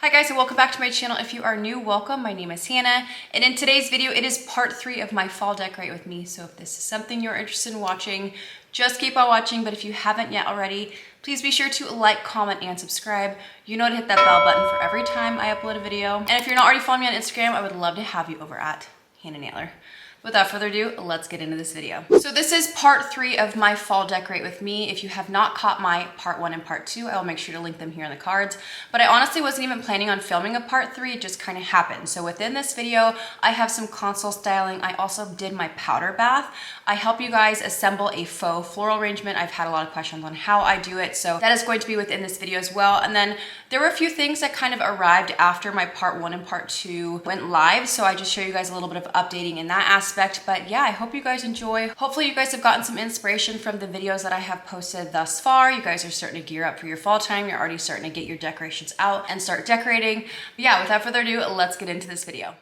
Hi guys, and welcome back to my channel. If you are new, welcome. My name is Hannah, and in today's video, it is part 3 of my fall decorate with me. So if this is something you're interested in watching, just keep on watching. But if you haven't yet already, please be sure to like, comment, and subscribe. You know to hit that bell button for every time I upload a video. And if you're not already following me on Instagram, I would love to have you over at Hannah Naylor. Without further ado, let's get into this video. So this is part 3 of my fall decorate with me. If you have not caught my part 1 and part 2, I will make sure to link them here in the cards. But I honestly wasn't even planning on filming a part 3, it just kind of happened. So within this video, I have some console styling. I also did my powder bath. I help you guys assemble a faux floral arrangement. I've had a lot of questions on how I do it, so that is going to be within this video as well. And then there were a few things that kind of arrived after my part 1 and part 2 went live, so I just show you guys a little bit of updating in that aspect. But yeah, I hope you guys enjoy. Hopefully you guys have gotten some inspiration from the videos that I have posted thus far. You guys are starting to gear up for your fall time. You're already starting to get your decorations out and start decorating. But yeah, without further ado, let's get into this video.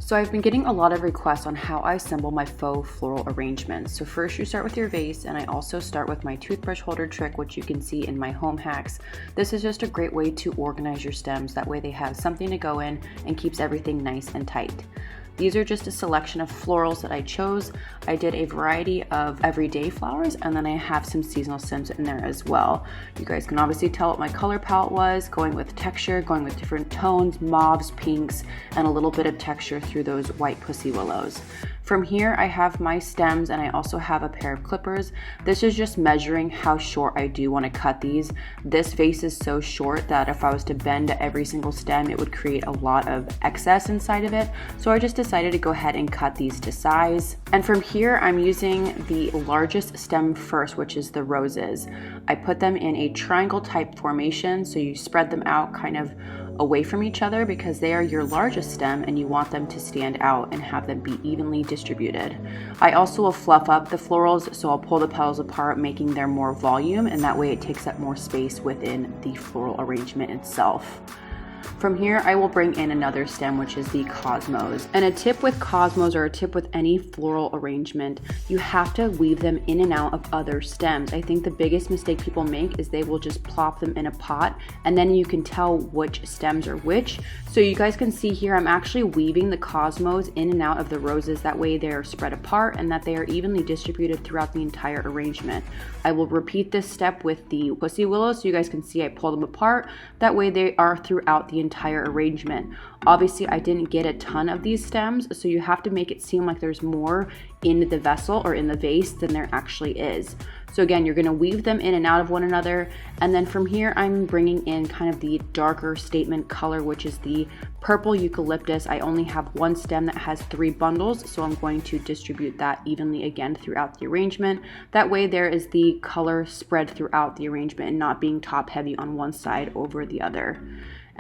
So I've been getting a lot of requests on how I assemble my faux floral arrangements. So first you start with your vase, and I also start with my toothbrush holder trick, which you can see in my home hacks. This is just a great way to organize your stems. That way they have something to go in and keeps everything nice and tight. These are just a selection of florals that I chose. I did a variety of everyday flowers, and then I have some seasonal stems in there as well. You guys can obviously tell what my color palette was, going with texture, going with different tones, mauves, pinks, and a little bit of texture through those white pussy willows. From here, I have my stems, and I also have a pair of clippers. This is just measuring how short I do want to cut these. This vase is so short that if I was to bend every single stem, it would create a lot of excess inside of it. So I just decided to go ahead and cut these to size. And from here, I'm using the largest stem first, which is the roses. I put them in a triangle type formation, so you spread them out kind of away from each other because they are your largest stem and you want them to stand out and have them be evenly distributed. I also will fluff up the florals, so I'll pull the petals apart, making there more volume, and that way it takes up more space within the floral arrangement itself. From here, I will bring in another stem, which is the cosmos. And a tip with cosmos, or a tip with any floral arrangement, you have to weave them in and out of other stems. I think the biggest mistake people make is they will just plop them in a pot, and then you can tell which stems are which. So you guys can see here, I'm actually weaving the cosmos in and out of the roses. That way they're spread apart and that they are evenly distributed throughout the entire arrangement. I will repeat this step with the pussy willows, so you guys can see I pull them apart. That way they are throughout the entire arrangement. Obviously, I didn't get a ton of these stems, so you have to make it seem like there's more in the vessel or in the vase than there actually is. So again, you're going to weave them in and out of one another, and then from here I'm bringing in kind of the darker statement color, which is the purple eucalyptus. I only have one stem that has 3 bundles, so I'm going to distribute that evenly again throughout the arrangement. That way there is the color spread throughout the arrangement and not being top heavy on one side over the other.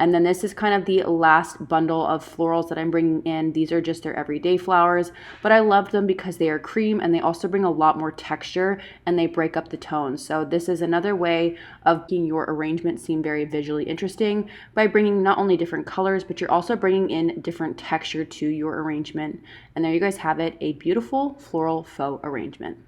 And then this is kind of the last bundle of florals that I'm bringing in. These are just their everyday flowers, but I love them because they are cream and they also bring a lot more texture and they break up the tones. So this is another way of making your arrangement seem very visually interesting by bringing not only different colors, but you're also bringing in different texture to your arrangement. And there you guys have it, a beautiful floral faux arrangement.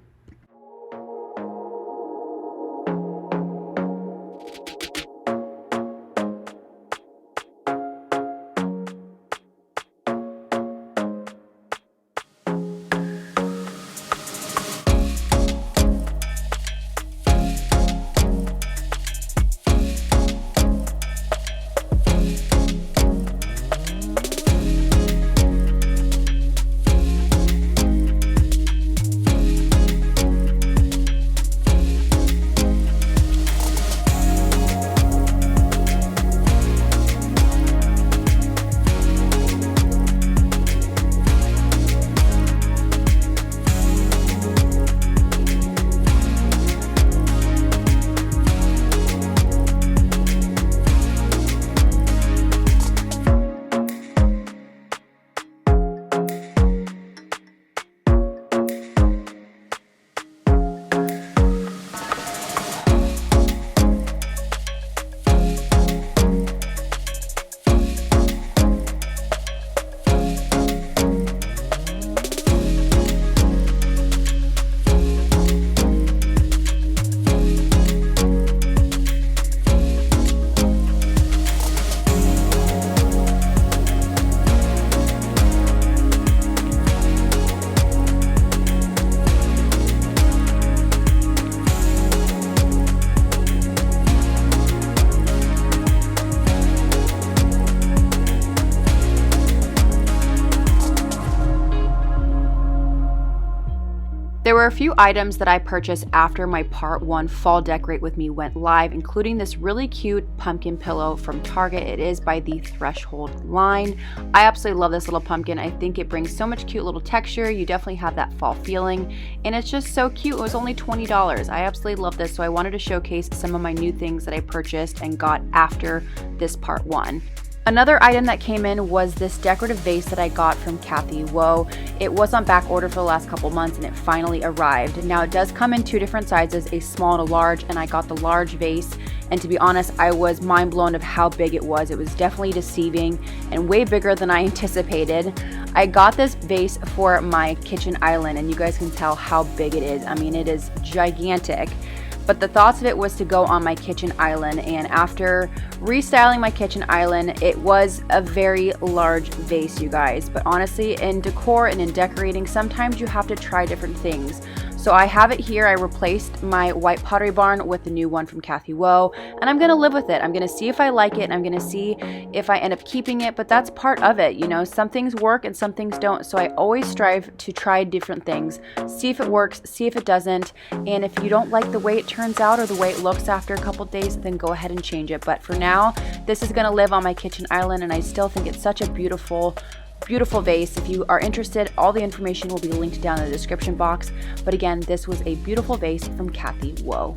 There were a few items that I purchased after my part 1 Fall Decorate With Me went live, including this really cute pumpkin pillow from Target. It is by the Threshold line. I absolutely love this little pumpkin. I think it brings so much cute little texture. You definitely have that fall feeling, and it's just so cute. It was only $20. I absolutely love this, so I wanted to showcase some of my new things that I purchased and got after this part 1. Another item that came in was this decorative vase that I got from Kathy Woe. It was on back order for the last couple months and it finally arrived. Now it does come in 2 different sizes, a small and a large, and I got the large vase. And to be honest, I was mind blown of how big it was. It was definitely deceiving and way bigger than I anticipated. I got this vase for my kitchen island, and you guys can tell how big it is. I mean, it is gigantic. But the thoughts of it was to go on my kitchen island, and after restyling my kitchen island, it was a very large vase, you guys. But honestly, in decor and in decorating, sometimes you have to try different things. So I have it here. I replaced my white Pottery Barn with the new one from Faux, and I'm gonna live with it. I'm gonna see if I like it, and I'm gonna see if I end up keeping it, but that's part of it, you know. Some things work and some things don't, so I always strive to try different things, see if it works, see if it doesn't, and if you don't like the way it turns out or the way it looks after a couple days, then go ahead and change it. But for now, this is gonna live on my kitchen island, and I still think it's such a beautiful vase. If you are interested, all the information will be linked down in the description box. But again, this was a beautiful vase from Faux.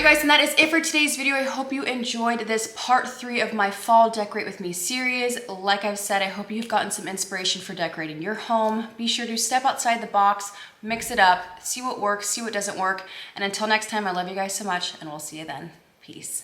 Guys, and that is it for today's video. I hope you enjoyed this part 3 of my fall decorate with me series. Like I've said, I hope you've gotten some inspiration for decorating your home. Be sure to step outside the box, mix it up, see what works, see what doesn't work. And until next time, I love you guys so much, and we'll see you then. Peace.